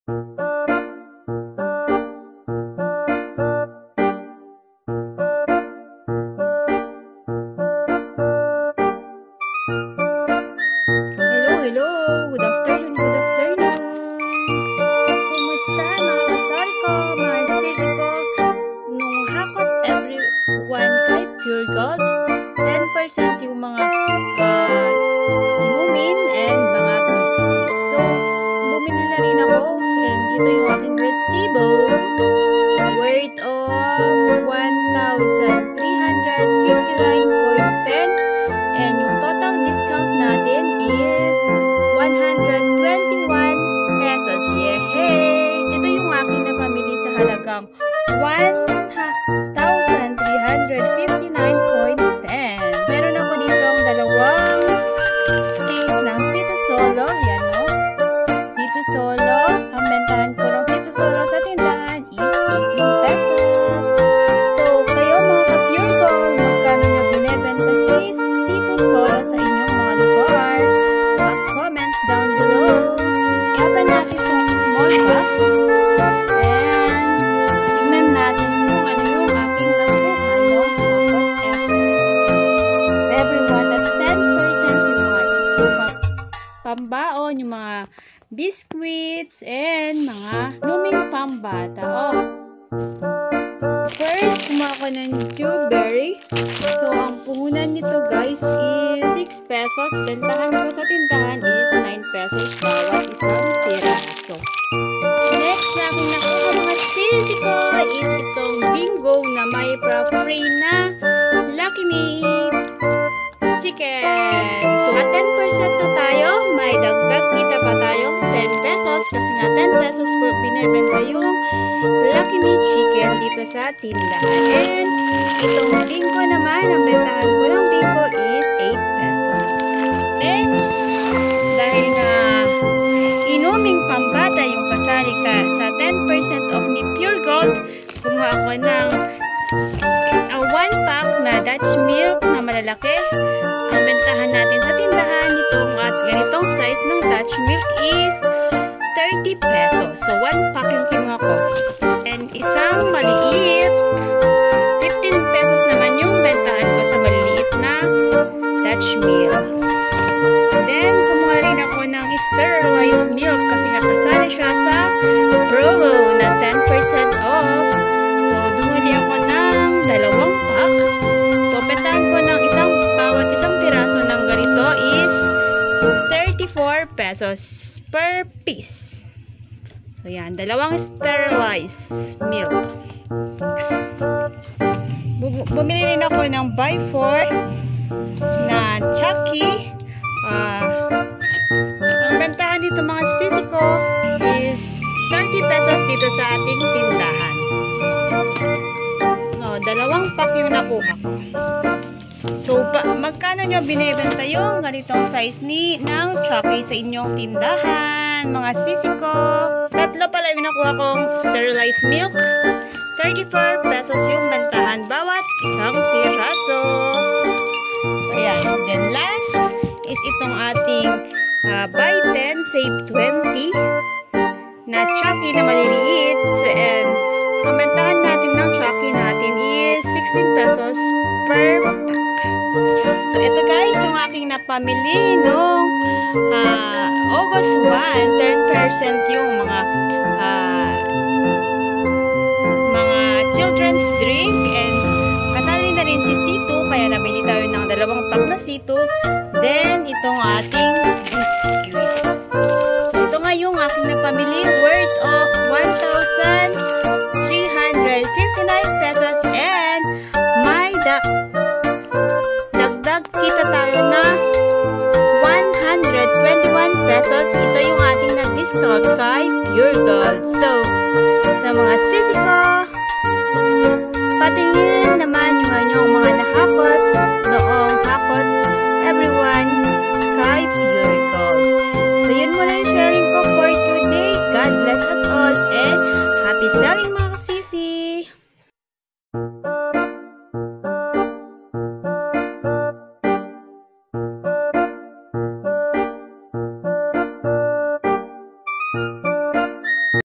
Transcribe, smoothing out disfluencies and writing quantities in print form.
Hello. Good afternoon. Kumusta mga kasal ko, mga sisi ko? Nung hakot everyone kay Pure Gold, 10% yung mga inumin and mga biscuit. So, bumili na rin ako and ito yung aking resibo worth of 1,359.10 and yung total discount natin is 121 pesos. Yehey! Ito yung aking napamili sa halagang 1,359.10. Meron ako dito ang dalawang case ng Sito Solo. Yan o. Sito Solo. Ang bentahan ko ng Sito Solo sa tindahan is 18 pesos. So, kayo mga ka-Pure Gold, magkano nyo binibenta si Sito Solo sa inyong mga lugar? Comment down below. I-open natin itong small box. And tignan natin kung ano yung aking nakuha ng everyone at 10% yung mga pambaon, yung mga biscuits, and mga luming pambata. Oh. First, kumuha ko ng Dewberry. So, ang puhunan nito guys is 6 pesos. Bentahan ko sa tindahan is 9 pesos bawat isang piraso. Next na aking nakuha mga sisi ko is itong Bingo na may free na Lucky Me chicken. So, at 10% na tayo, may dagdag kita pa tayong 10 pesos kasi nga 10 pesos po binibenta yung Lucky Me chicken dito sa tindahan. And itong Bingo naman, ang bentahan ko ng Bingo is 8 pesos. Next, dahil na inuming pambata yung kasali ka sa 10% off ni Pure Gold, kumuha ako ng 1 pack na Dutch milk na malalaki. Ang bentahan natin sa tindahan nitong at ganitong size ng Dutch milk is 30 pesos. So, 1 pack yung kinuha ko. And isang maliit, 15 pesos naman yung bentahan ko sa maliliit na Dutch milk. Then, kumuha rin ako ng sterilized milk kasi nakasali siya sa promo na 10% off. So, dumuli ako ng 2 pack. So, bentahan ko ng bawat isang piraso ng ganito is 34 pesos per piece. So, yan. 2 sterilized milk. Bumili rin ako ng buy 4 na Chucky. Ang bentahan dito mga sisi ko is 30 pesos dito sa ating tindahan. No, 2 pack yung nakuha ko. So, magkano nyo binibenta yung ganitong size ng Chucky sa inyong tindahan, mga sisi ko? 3 pala yung nakuha kong sterilized milk. 34 pesos yung bentahan bawat isang piraso. Ayan. Then last is itong ating buy 10, save 20 na Chucky na maliliit. And ang bentahan natin ng Chucky natin is 16 pesos per pack. So, ito guys, yung aking napamili nung August 1, 10% yung mga children's drink and kasali na rin si Sito, kaya nabili tayo ng 2 pack na Sito. Then, itong ating biscuit. So, ito nga yung aking napamili worth of 1,359 pesos and may dagdag kita tayo na 121 pesos. Ito yung ating nag-discount kay Pure Gold. So, sa mga sisi ko, patingin naman yung mga nakakot